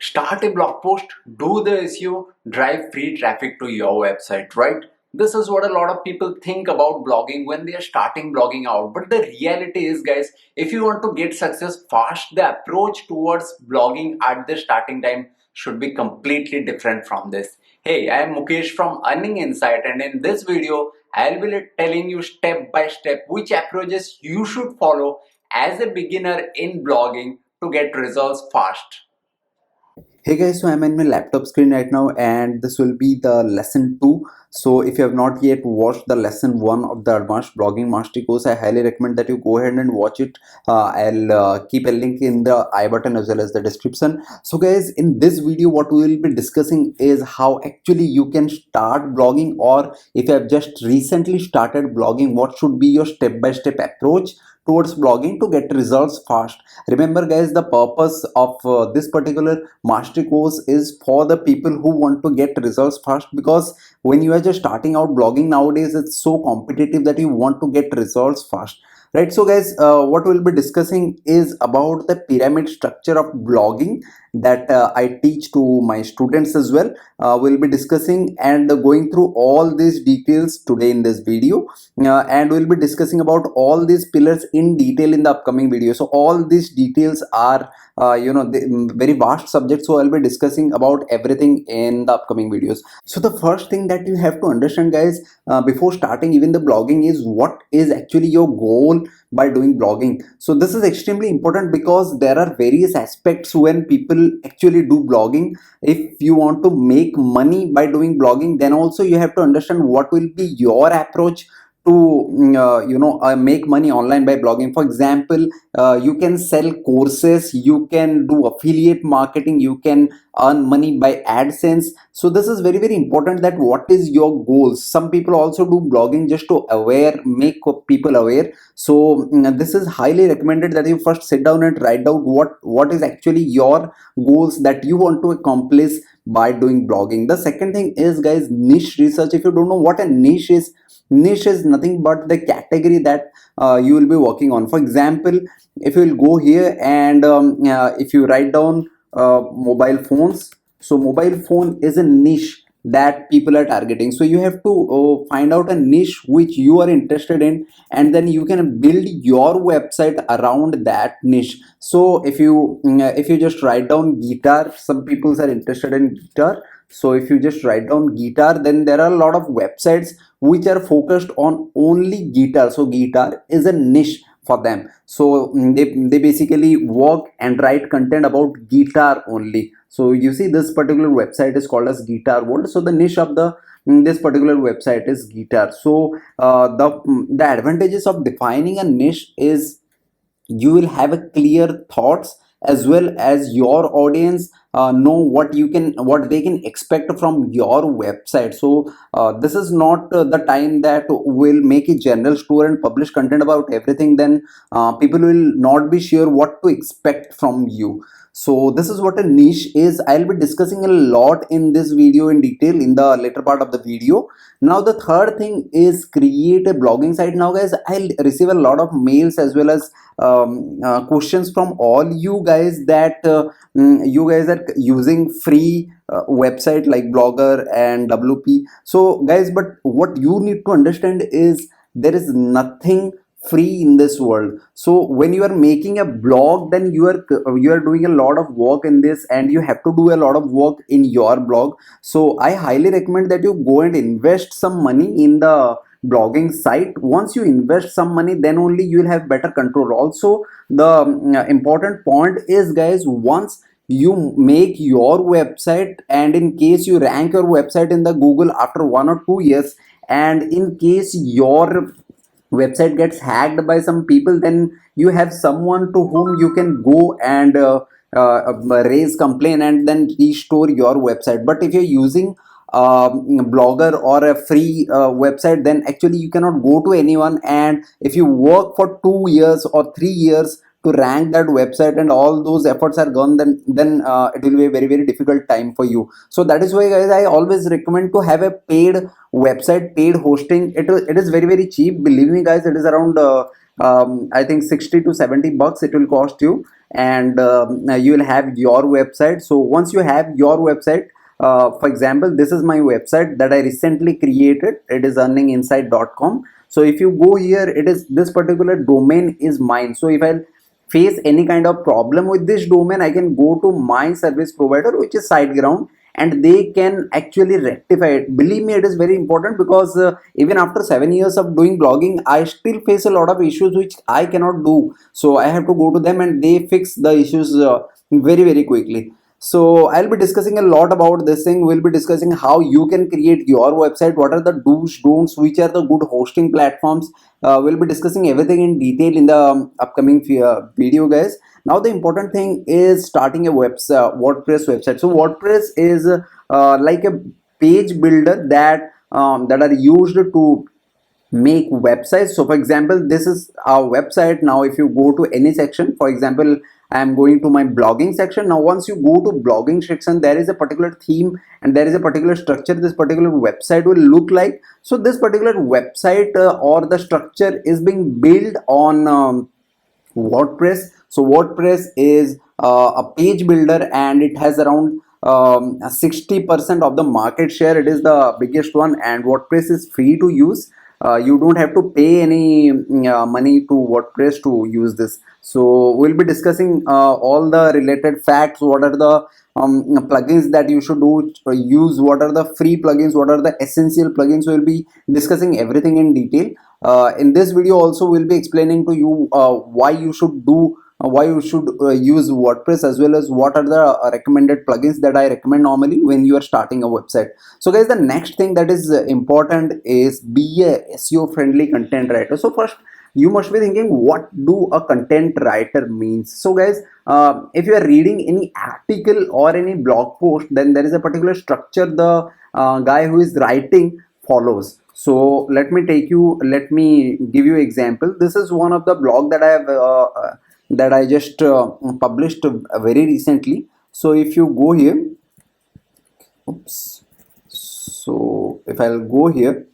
Start a blog post, do the SEO, drive free traffic to your website, right? This is what a lot of people think about blogging when they are starting blogging out. But the reality is, guys, if you want to get success fast, the approach towards blogging at the starting time should be completely different from this. Hey, I am Mukesh from Earning Insight, and in this video, I'll be telling you step by step which approaches you should follow as a beginner in blogging to get results fast. Hey guys, so I'm in my laptop screen right now and this will be the lesson 2. So if you have not yet watched the lesson 1 of the advanced blogging mastery course, I highly recommend that you go ahead and watch it. I'll keep a link in the I button as well as the description. So guys, in this video what we will be discussing is how actually you can start blogging, or if you have just recently started blogging, what should be your step-by-step approach towards blogging to get results fast. Remember guys, the purpose of this particular mastery course is for the people who want to get results fast, because when you are just starting out blogging nowadays, it's so competitive that you want to get results fast, right? So guys, what we'll be discussing is about the pyramid structure of blogging that I teach to my students as well. We'll be discussing and going through all these details today in this video, and we'll be discussing about all these pillars in detail in the upcoming video. So all these details are very vast subject, so I'll be discussing about everything in the upcoming videos. So the first thing that you have to understand guys, before starting even the blogging, is what is actually your goal by doing blogging. So this is extremely important because there are various aspects when people actually do blogging. If you want to make money by doing blogging, then also you have to understand what will be your approach to make money online by blogging. For example, you can sell courses, you can do affiliate marketing, you can earn money by AdSense. So this is very very important, that what is your goals. Some people also do blogging just to make people aware. So this is highly recommended that you first sit down and write down what is actually your goals that you want to accomplish by doing blogging. The second thing is guys, niche research. If you don't know what a niche is, niche is nothing but the category that you will be working on. For example, if you will go here and if you write down mobile phones, so mobile phone is a niche that people are targeting. So you have to find out a niche which you are interested in, and then you can build your website around that niche. So if you just write down guitar, some people are interested in guitar. So if you just write down guitar, then there are a lot of websites which are focused on only guitar. So guitar is a niche for them. So they basically work and write content about guitar only. So you see, this particular website is called as Guitar World. So the niche of the this particular website is guitar. So the advantages of defining a niche is you will have a clear thoughts, as well as your audience know what they can expect from your website. So this is not the time that will make a general store and publish content about everything. Then people will not be sure what to expect from you. So this is what a niche is. I'll be discussing a lot in this video in detail in the later part of the video. Now the third thing is create a blogging site. Now guys, I'll receive a lot of mails as well as questions from all you guys that you guys are using free website like Blogger and WP. So guys, but what you need to understand is there is nothing free in this world. So when you are making a blog, then you are doing a lot of work in this, and you have to do a lot of work in your blog. So I highly recommend that you go and invest some money in the blogging site. Once you invest some money, then only you will have better control. Also, the important point is guys, once you make your website, and in case you rank your website in the Google after 1 or 2 years, and in case your website gets hacked by some people, then you have someone to whom you can go and raise complaint and then restore your website. But if you're using Blogger or a free website, then actually you cannot go to anyone, and if you work for 2 years or 3 years to rank that website and all those efforts are gone, then it will be a very very difficult time for you. So that is why guys, I always recommend to have a paid website, paid hosting. It is very very cheap, believe me guys. It is around I think 60 to 70 bucks it will cost you, and you will have your website. So once you have your website, for example, this is my website that I recently created. It is earninginsight.com. So if you go here, it is this particular domain is mine. So if I face any kind of problem with this domain, I can go to my service provider, which is SiteGround, and they can actually rectify it. Believe me, it is very important, because even after 7 years of doing blogging, I still face a lot of issues which I cannot do. So I have to go to them and they fix the issues very quickly. So I'll be discussing a lot about this thing. We'll be discussing how you can create your website, what are the do's, don'ts, which are the good hosting platforms. We'll be discussing everything in detail in the upcoming video, guys. Now the important thing is starting a WordPress website. So WordPress is like a page builder that are used to make websites. So for example, this is our website. Now if you go to any section, for example, I am going to my blogging section. Now once you go to blogging section, there is a particular theme and there is a particular structure this particular website will look like. So this particular website or the structure is being built on WordPress. So WordPress is a page builder, and it has around 60% of the market share. It is the biggest one, and WordPress is free to use. You don't have to pay any money to WordPress to use this. So we'll be discussing all the related facts. What are the plugins that you should use? What are the free plugins? What are the essential plugins? We'll be discussing everything in detail. In this video also we'll be explaining to you why you should use WordPress, as well as what are the recommended plugins that I recommend normally when you are starting a website. So guys, the next thing that is important is be a SEO friendly content writer. So first, you must be thinking, what do a content writer means? So guys, if you are reading any article or any blog post, then there is a particular structure the guy who is writing follows. So let me give you example. This is one of the blog that I just published very recently. So if you go here, oops, so if I'll go here,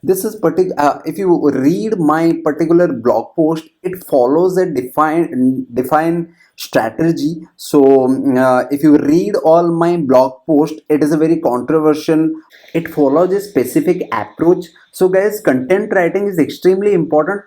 this is if you read my particular blog post, it follows a defined strategy. So if you read all my blog post, it is a very controversial, it follows a specific approach. So guys, content writing is extremely important,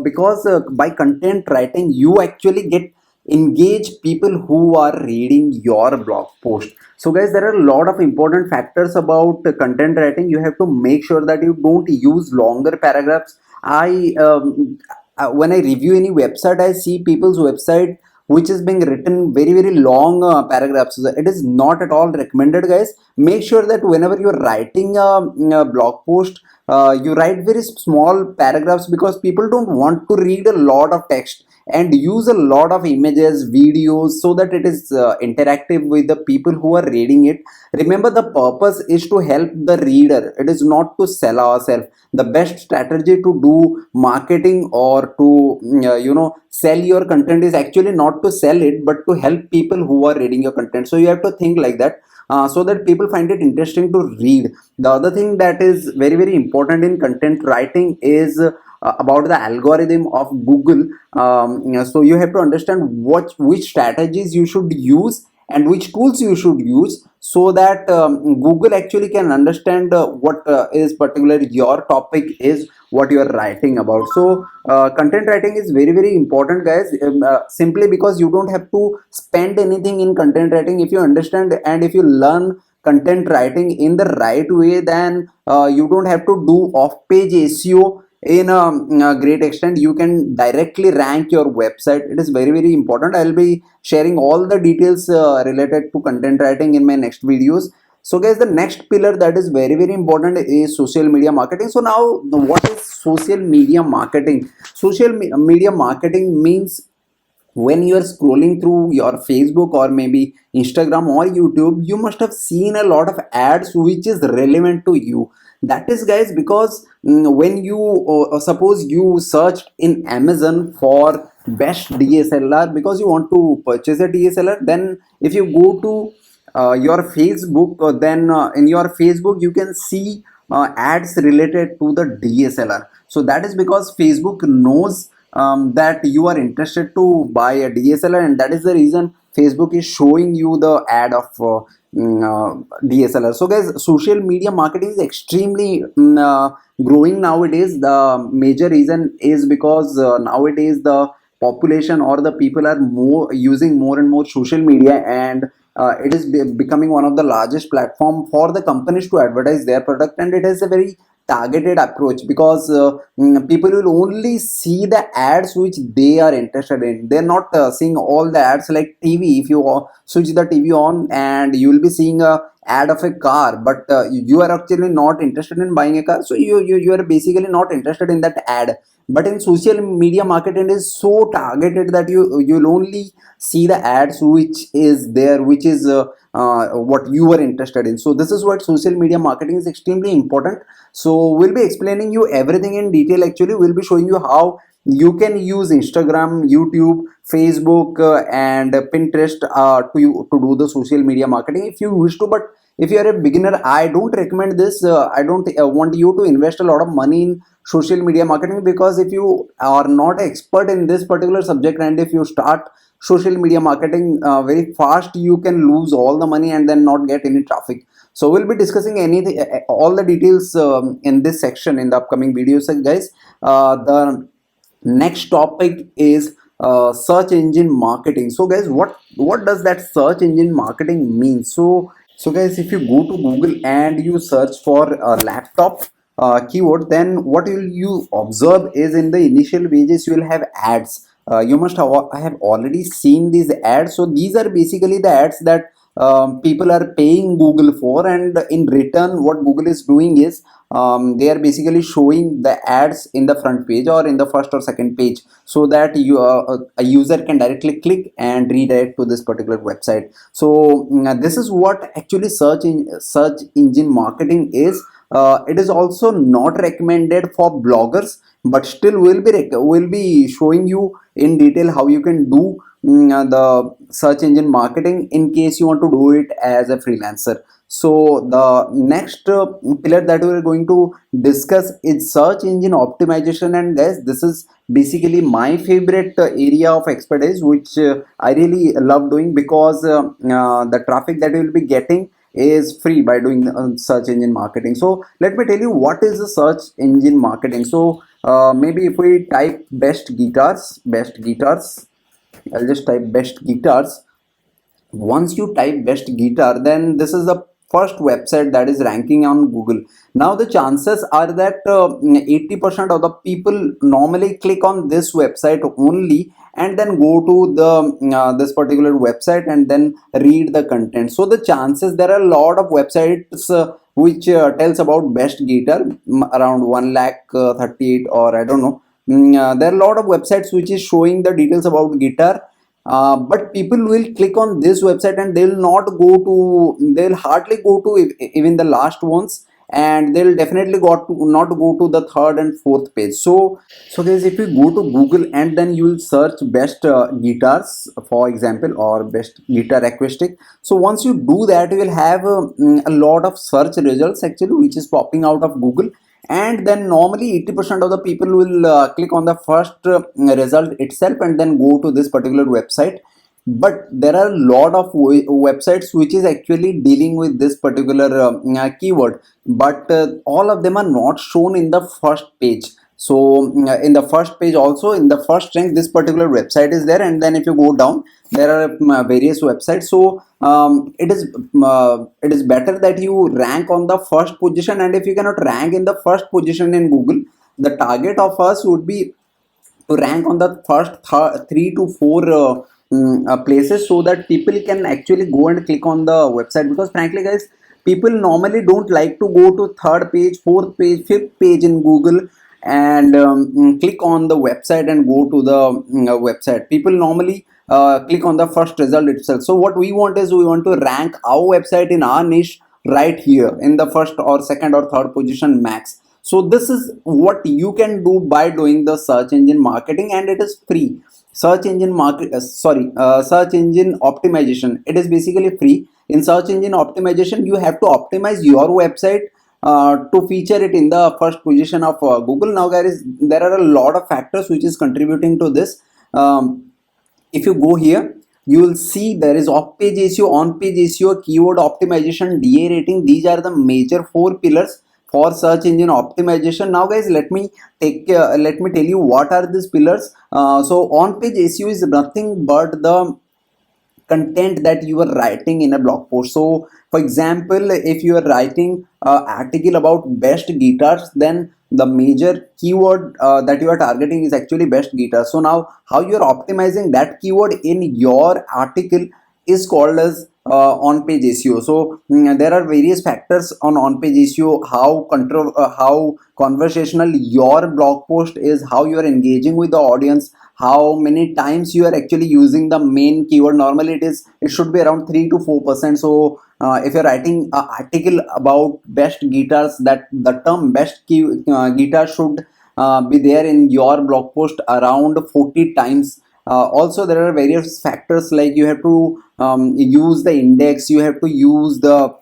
because by content writing you actually get engage people who are reading your blog post. So guys, there are a lot of important factors about content writing. You have to make sure that you don't use longer paragraphs. When I review any website, I see people's website which is being written very long paragraphs. It is not at all recommended, guys. Make sure that whenever you're writing a blog post, you write very small paragraphs, because people don't want to read a lot of text, and use a lot of images, videos, so that it is interactive with the people who are reading it. Remember, the purpose is to help the reader. It is not to sell ourselves. The best strategy to do marketing or to sell your content is actually not to sell it, but to help people who are reading your content. So you have to think like that, so that people find it interesting to read. The other thing that is very important in content writing is about the algorithm of Google. So you have to understand which strategies you should use and which tools you should use, so that Google actually can understand what is particular your topic is, what you are writing about. So content writing is very important, guys. Simply because you don't have to spend anything in content writing. If you understand and if you learn content writing in the right way, then you don't have to do off page SEO in a great extent. You can directly rank your website. It is very important. I'll be sharing all the details related to content writing in my next videos. So guys, the next pillar that is very important is social media marketing. So now, what is social media marketing? Media marketing means when you are scrolling through your Facebook or maybe Instagram or YouTube, you must have seen a lot of ads which is relevant to you. That is, guys, because when you suppose you searched in Amazon for best DSLR because you want to purchase a DSLR, then if you go to your Facebook, then in your Facebook you can see ads related to the DSLR. So that is because Facebook knows that you are interested to buy a DSLR, and that is the reason Facebook is showing you the ad of DSLR. So guys, social media marketing is extremely growing nowadays. The major reason is because nowadays the population or the people are more using more and more social media, and it is becoming one of the largest platform for the companies to advertise their product, and it has a very targeted approach because people will only see the ads which they are interested in. They're not seeing all the ads like TV. If you switch the TV on, and you will be seeing a ad of a car, but you are actually not interested in buying a car, so you are basically not interested in that ad. But in social media marketing, it is so targeted that you'll only see the ads which is there, which is what you are interested in. So this is what social media marketing is extremely important. So we'll be explaining you everything in detail. Actually, we'll be showing you how you can use Instagram, YouTube, Facebook, and Pinterest to do the social media marketing if you wish to. But if you are a beginner, I don't recommend this. I don't want you to invest a lot of money in social media marketing, because if you are not expert in this particular subject, and if you start social media marketing very fast, you can lose all the money and then not get any traffic. So we'll be discussing anything, all the details in this section in the upcoming videos, guys. The next topic is search engine marketing. So guys, what does that search engine marketing mean? So guys, if you go to Google and you search for a laptop keyword, then what will you observe is in the initial pages you will have ads. You must have already seen these ads. So these are basically the ads that people are paying Google for, and in return what Google is doing is they are basically showing the ads in the front page or in the first or second page, so that a user can directly click and redirect to this particular website. So this is what actually search engine marketing is. It is also not recommended for bloggers, but still will be showing you in detail how you can do the search engine marketing in case you want to do it as a freelancer. So the next pillar that we're going to discuss is search engine optimization, and guys, this is basically my favorite area of expertise, which I really love doing, because the traffic that you will be getting is free by doing search engine marketing. So let me tell you what is the search engine marketing. So maybe if we type best guitars, I'll just type best guitars. Once you type best guitar, then this is the first website that is ranking on Google. Now the chances are that 80% of the people normally click on this website only, and then go to the this particular website and then read the content. So the chances, there are a lot of websites which tells about best guitar, around 1 lakh 38, or I don't know. There are a lot of websites which is showing the details about guitar, but people will click on this website and they'll hardly go to even the last ones, and they'll definitely got to not go to the third and fourth page. So guys, if you go to Google and then you will search best guitars, for example, or best guitar acoustic. So once you do that, you will have a lot of search results actually which is popping out of Google, and then normally 80% of the people will click on the first result itself and then go to this particular website. But there are a lot of websites which is actually dealing with this particular keyword, but all of them are not shown in the first page. So in the first page, also in the first rank, this particular website is there, and then if you go down, there are various websites. So it is better that you rank on the first position, and if you cannot rank in the first position in Google, the target of us would be to rank on the first 3 to 4 places, so that people can actually go and click on the website. Because frankly guys, people normally don't like to go to third page, fourth page, fifth page in Google and click on the website and go to the website. People normally click on the first result itself. So what we want is, we want to rank our website in our niche right here in the first or second or third position max. So this is what you can do by doing the search engine marketing, and it is free. Search engine optimization, it is basically free. In search engine optimization, you have to optimize your website to feature it in the first position of Google. Now guys, there are a lot of factors which is contributing to this. If you go here, you will see there is off page SEO, on page SEO, keyword optimization, DA rating. These are the major four pillars for search engine optimization. Now guys, let me tell you what are these pillars. So on page SEO is nothing but the content that you are writing in a blog post. So for example, if you are writing an article about best guitars, then the major keyword that you are targeting is actually best guitar. So now how you are optimizing that keyword in your article is called as on page SEO. So there are various factors on page SEO, how conversational your blog post is, how you are engaging with the audience, how many times you are actually using the main keyword. Normally it should be around 3 to 4%. So if you're writing an article about best guitars, that the term guitar should be there in your blog post around 40 times. Also there are various factors like you have to use the index, you have to use the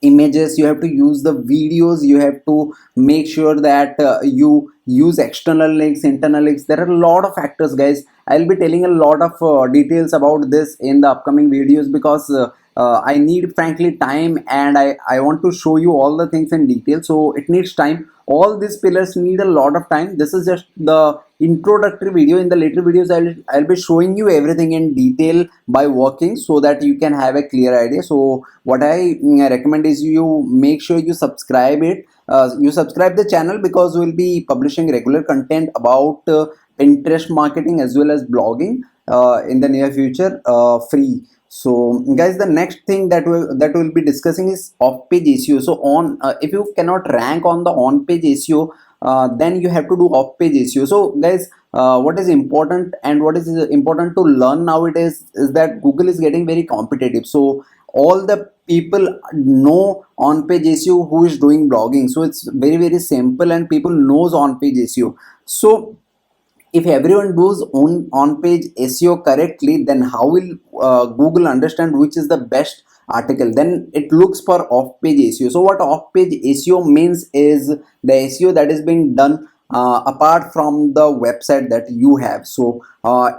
images, you have to use the videos, you have to make sure that you use external links, internal links. There are a lot of factors guys. I'll be telling a lot of details about this in the upcoming videos, because I need frankly time, and I want to show you all the things in detail, so it needs time. All these pillars need a lot of time. This is just the introductory video. In the later videos I'll be showing you everything in detail by working, so that you can have a clear idea. So what I recommend is you make sure you subscribe it, you subscribe the channel, because we'll be publishing regular content about Pinterest marketing as well as blogging in the near future, free. So guys, the next thing that we'll be discussing is off page SEO. So on if you cannot rank on the on page SEO, then you have to do off page SEO. So guys, what is important and what is important to learn nowadays is that Google is getting very competitive. So all the people know on page SEO who is doing blogging. So it's very simple, and people knows on page SEO. So if everyone does on page SEO correctly, then how will Google understand which is the best article? Then it looks for off page SEO. So what off page SEO means is the SEO that is being done apart from the website that you have. So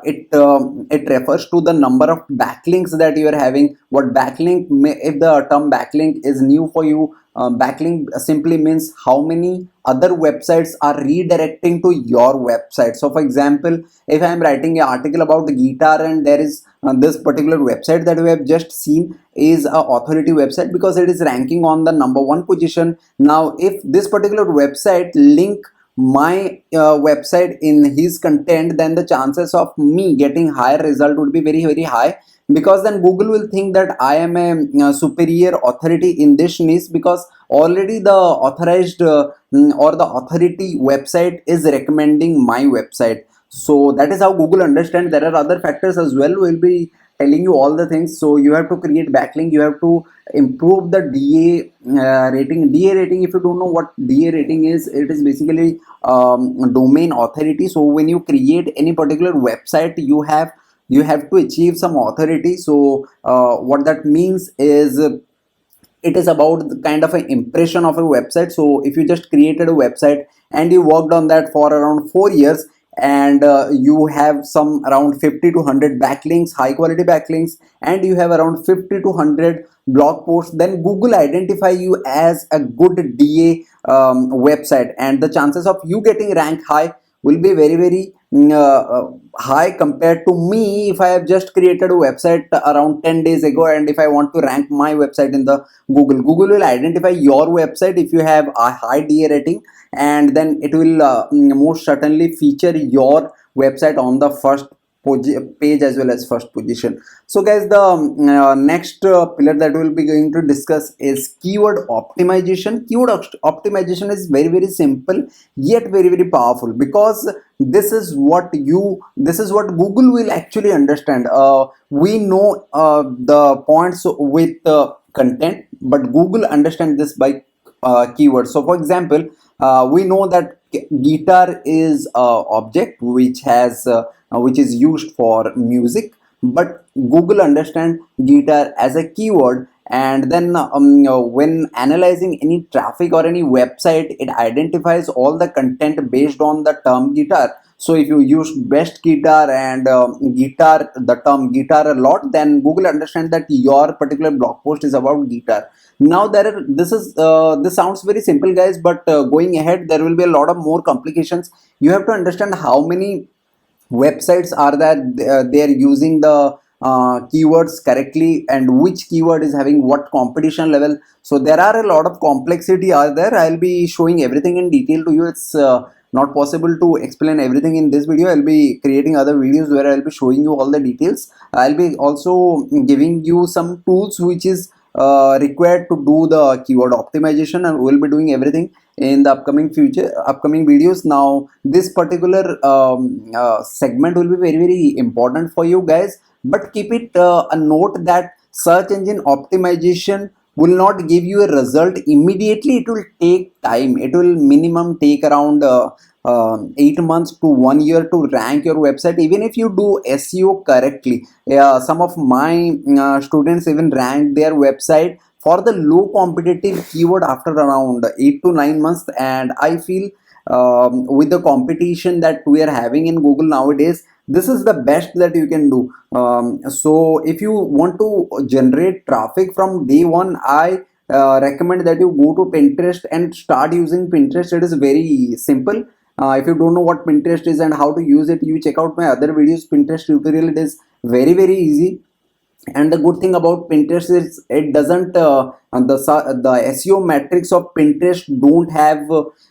it refers to the number of backlinks that you are having. What if the term backlink is new for you, backlink simply means how many other websites are redirecting to your website. So for example, if I am writing an article about guitar, and there is this particular website that we have just seen is a authority website, because it is ranking on the number one position. Now if this particular website link my website in his content, then the chances of me getting higher result would be very high, because then Google will think that I am a superior authority in this niche, because already the authorized or the authority website is recommending my website. So that is how Google understands. There are other factors as well. We'll be telling you all the things. So you have to create backlink, you have to improve the DA rating. DA rating, if you don't know what DA rating is, it is basically domain authority. So when you create any particular website, you have to achieve some authority. So what that means is it is about the kind of an impression of a website. So if you just created a website and you worked on that for around 4 years, and you have some around 50 to 100 backlinks, high quality backlinks, and you have around 50 to 100 blog posts, then Google identify you as a good DA website, and the chances of you getting rank high will be very high compared to me if I have just created a website around 10 days ago, and if I want to rank my website in the Google will identify your website if you have a high DA rating, and then it will most certainly feature your website on the first page as well as first position. So guys, the next pillar that we'll be going to discuss is keyword optimization. Optimization is very simple, yet very powerful, because this is what Google will actually understand. We know the points with content, but Google understand this by keywords. So for example, we know that guitar is a object which is used for music, but Google understand guitar as a keyword And then when analyzing any traffic or any website, it identifies all the content based on the term guitar. So if you use best guitar and guitar, the term guitar a lot, then Google understand that your particular blog post is about guitar. Now this sounds very simple, guys, but going ahead there will be a lot of more complications. You have to understand how many websites are that they are using the keywords correctly, and which keyword is having what competition level. So there are a lot of complexity are there. I'll be showing everything in detail to you. It's not possible to explain everything in this video. I'll be creating other videos where I'll be showing you all the details. I'll be also giving you some tools which is required to do the keyword optimization, and we'll be doing everything in the upcoming videos. Now this particular segment will be very important for you guys, but keep it a note that search engine optimization will not give you a result immediately. It will take time. It will minimum take around 8 months to 1 year to rank your website, even if you do SEO correctly. Some of my students even rank their website for the low competitive keyword after around 8 to 9 months. And I feel with the competition that we are having in Google nowadays, this is the best that you can do. So if you want to generate traffic from day one, I recommend that you go to Pinterest and start using Pinterest. It is very simple. If you don't know what Pinterest is and how to use it, you check out my other videos. Pinterest tutorial, it is very easy. And the good thing about Pinterest is it doesn't the SEO metrics of Pinterest don't have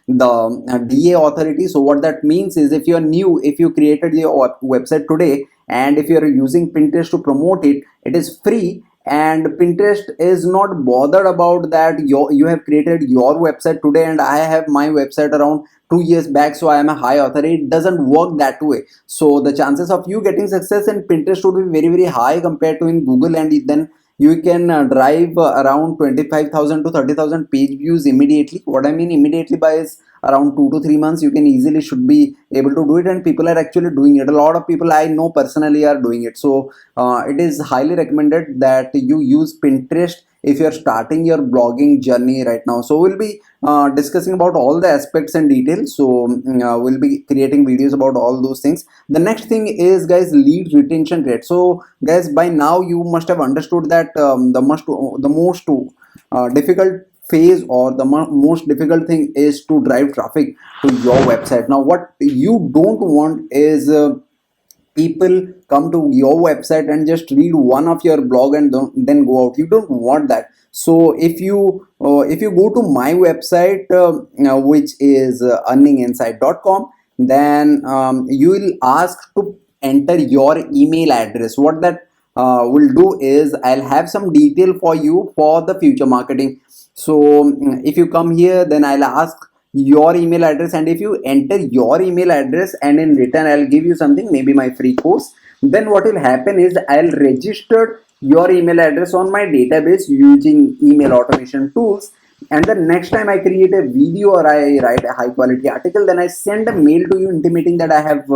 the DA authority. So what that means is, if you are new, if you created your website today and if you are using Pinterest to promote it, it is free, and Pinterest is not bothered about that you have created your website today and I have my website around 2 years back, so I am a high authority. It doesn't work that way. So the chances of you getting success in Pinterest would be very high compared to in Google, and then you can drive around 25,000 to 30,000 page views immediately. What I mean immediately by is around 2 to 3 months you can easily should be able to do it, and people are actually doing it. A lot of people I know personally are doing it. So it is highly recommended that you use Pinterest if you're starting your blogging journey right now. So we'll be discussing about all the aspects and details. So we'll be creating videos about all those things. The next thing is, guys, lead retention rate. So guys, by now you must have understood that the most difficult phase or the most difficult thing is to drive traffic to your website. Now what you don't want is people come to your website and just read one of your blog and then go out. You don't want that. So if you go to my website, which is earninginsight.com, then you will ask to enter your email address. What that will do is, I'll have some detail for you for the future marketing. So if you come here, then I'll ask your email address, and if you enter your email address and in return I'll give you something, maybe my free course, then what will happen is I'll register your email address on my database using email automation tools. And the next time I create a video or I write a high quality article, then I send a mail to you intimating that I have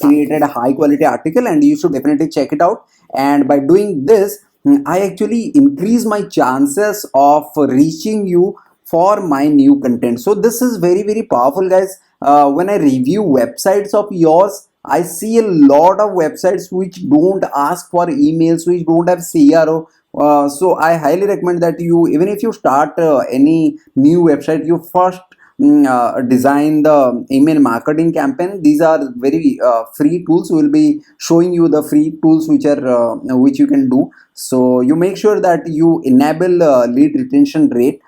created a high quality article and you should definitely check it out. And by doing this, I actually increase my chances of reaching you for my new content. So this is very powerful, guys. When I review websites of yours, I see a lot of websites which don't ask for emails, which don't have CRO. So I highly recommend that you, even if you start any new website, you first design the email marketing campaign. These are very free tools. We'll be showing you the free tools which you can do. So you make sure that you enable lead retention rate.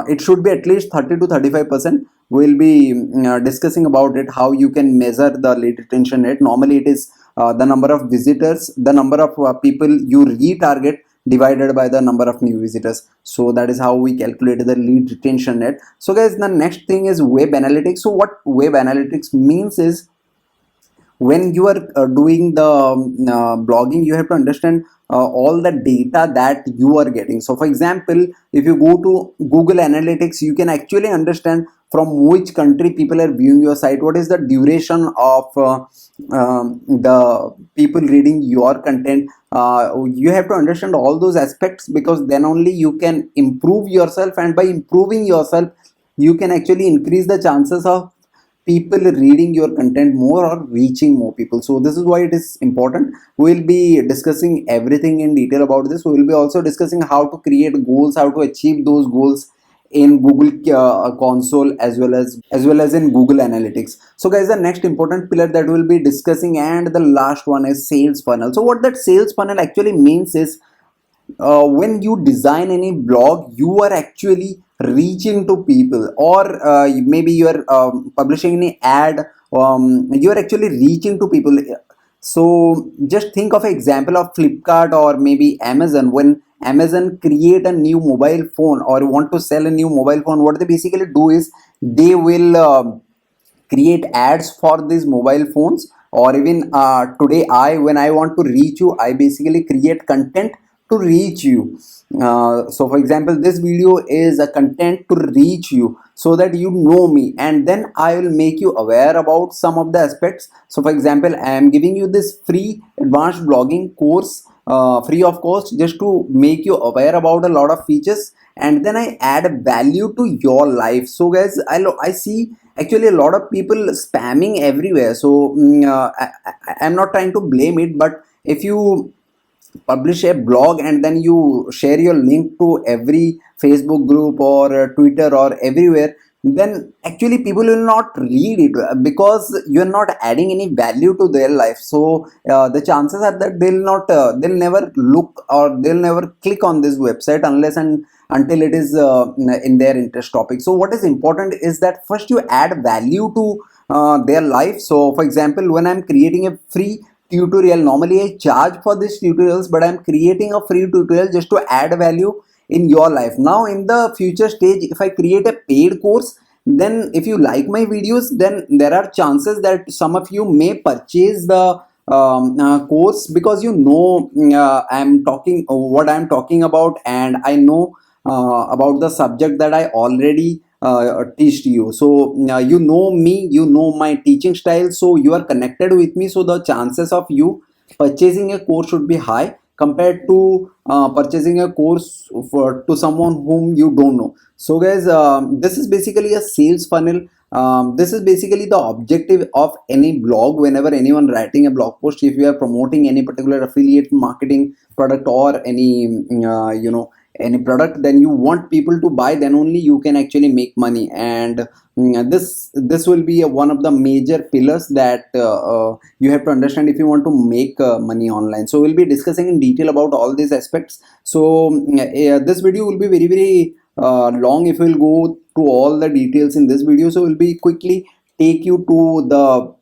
It should be at least 30 to 35%. We'll be discussing about it, how you can measure the lead retention rate. Normally it is the number of visitors, the number of people you retarget divided by the number of new visitors. So that is how we calculate the lead retention rate. So guys, the next thing is web analytics. So what web analytics means is, when you are doing the blogging, you have to understand all the data that you are getting. So for example, if you go to Google Analytics, you can actually understand from which country people are viewing your site, what is the duration of the people reading your content. You have to understand all those aspects, because then only you can improve yourself, and by improving yourself you can actually increase the chances of people reading your content more or reaching more people. So this is why it is important. We'll be discussing everything in detail about this. We will be also discussing how to create goals, how to achieve those goals in Google console, as well as in Google Analytics. So guys, the next important pillar that we'll be discussing, and the last one, is sales funnel. So what that sales funnel actually means is, when you design any blog, you are actually reaching to people, or maybe you are publishing any ad, you are actually reaching to people. So just think of an example of Flipkart or maybe Amazon. When Amazon create a new mobile phone or want to sell a new mobile phone, what they basically do is they will create ads for these mobile phones. Or even today, when I want to reach you, I basically create content to reach you. So for example, this video is a content to reach you, so that you know me, and then I will make you aware about some of the aspects. So for example, I am giving you this free advanced blogging course, free of cost, just to make you aware about a lot of features, and then I add value to your life. So guys, I see actually a lot of people spamming everywhere. So I'm not trying to blame it, but if you publish a blog and then you share your link to every Facebook group or Twitter or everywhere, then actually people will not read it, because you're not adding any value to their life. So the chances are that they'll never look, or they'll never click on this website unless and until it is in their interest topic. So what is important is that first you add value to their life. So for example, when I'm creating a free tutorial, normally I charge for these tutorials, but I'm creating a free tutorial just to add value in your life. Now in the future stage, if I create a paid course, then if you like my videos, then there are chances that some of you may purchase the course, because you know, I'm talking what I'm talking about, and I know about the subject that I already teach you. So you know me, you know my teaching style, so you are connected with me. So the chances of you purchasing a course should be high, compared to purchasing a course to someone whom you don't know. So guys, this is basically a sales funnel. This is basically the objective of any blog. Whenever anyone writing a blog post, if you are promoting any particular affiliate marketing product, or any any product, then you want people to buy, then only you can actually make money. And this will be one of the major pillars that you have to understand if you want to make money online. So we'll be discussing in detail about all these aspects. So this video will be very long if we'll go to all the details in this video. So we'll be quickly take you to the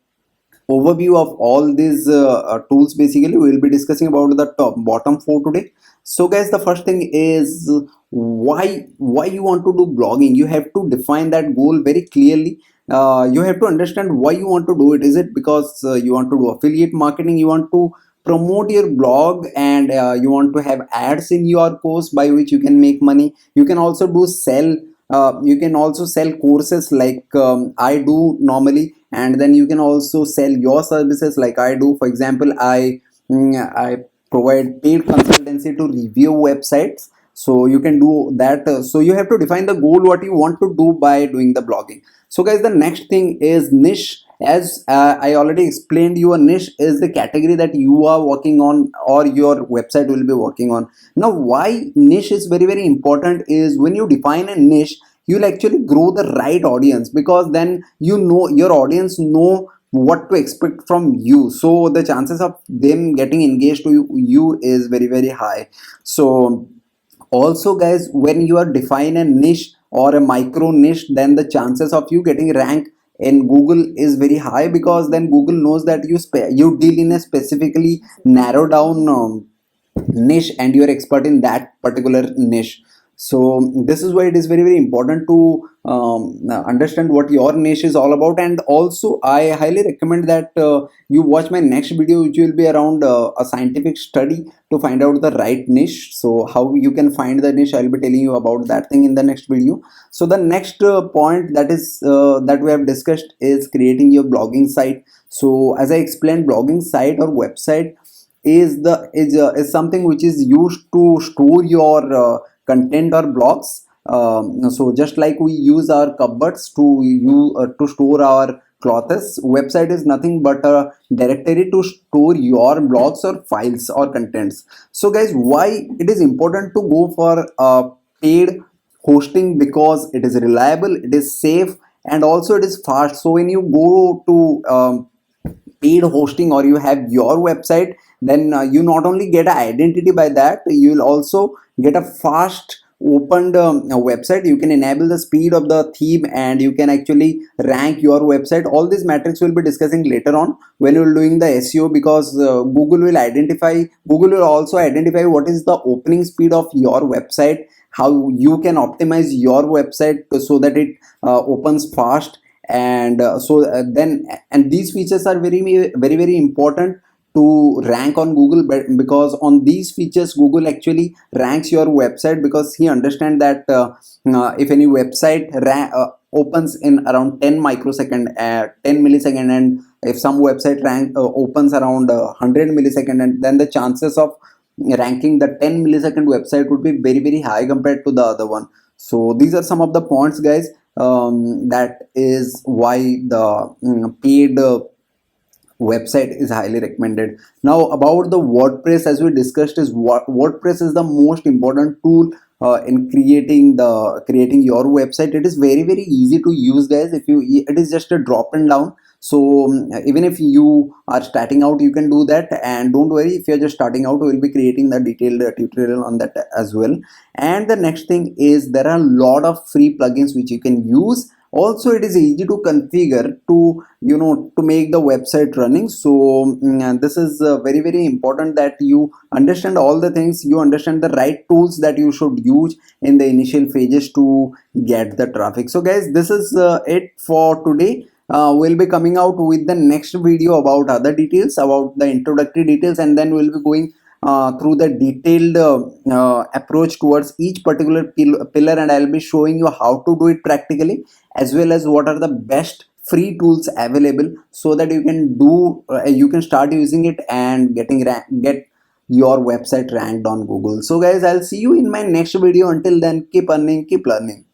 overview of all these tools. Basically, we will be discussing about the bottom four today. So guys, the first thing is, why you want to do blogging. You have to define that goal very clearly. You have to understand why you want to do it. Is it because you want to do affiliate marketing, you want to promote your blog, and you want to have ads in your course by which you can make money? You can also do sell, you can also sell courses like I do normally, and then you can also sell your services like I do. For example, I provide paid consultancy to review websites, so you can do that. So you have to define the goal, what you want to do by doing the blogging. So guys, the next thing is niche. As I already explained you, a niche is the category that you are working on, or your website will be working on. Now why niche is very important is, when you define a niche, you'll actually grow the right audience, because then you know your audience know what to expect from you. So the chances of them getting engaged to you is very high. So also guys, when you are define a niche or a micro niche, then the chances of you getting rank in Google is very high, because then Google knows that you deal in a specifically narrow down niche, and you're expert in that particular niche. So this is why it is very important to understand what your niche is all about. And also I highly recommend that you watch my next video, which will be around a scientific study to find out the right niche. So how you can find the niche, I'll be telling you about that thing in the next video. So the next point that is that we have discussed is creating your blogging site. So as I explained, blogging site or website is something which is used to store your content or blogs. So just like we use our cupboards to store our clothes, website is nothing but a directory to store your blogs or files or contents. So guys, why it is important to go for paid hosting? Because it is reliable, it is safe, and also it is fast. So when you go to paid hosting or you have your website, then you not only get an identity by that, you will also get a fast opened a website. You can enable the speed of the theme, and you can actually rank your website. All these metrics we'll be discussing later on when you're doing the SEO, because Google will also identify what is the opening speed of your website, how you can optimize your website so that it opens fast. And then and these features are very important to rank on Google, because on these features Google actually ranks your website, because he understands that if any website opens in around 10 microsecond 10 millisecond, and if some website opens around 100 millisecond, and then the chances of ranking the 10 millisecond website would be very high compared to the other one. So these are some of the points, guys. That is why the paid website is highly recommended. Now about the WordPress, as we discussed, is WordPress is the most important tool in creating your website. It is very easy to use, guys. If you It is just a drop and down. So even if you are starting out, you can do that. And don't worry, if you're just starting out, we will be creating the detailed tutorial on that as well. And the next thing is, there are a lot of free plugins which you can use. Also it is easy to configure to to make the website running. So and this is very important that you understand all the things, you understand the right tools that you should use in the initial phases to get the traffic. So guys, this is it for today. We'll be coming out with the next video about other details, about the introductory details, and then we'll be going through the detailed approach towards each particular pillar, and I'll be showing you how to do it practically, as well as what are the best free tools available, so that you can start using it and get your website ranked on Google. So guys, I'll see you in my next video. Until then, keep earning, keep learning.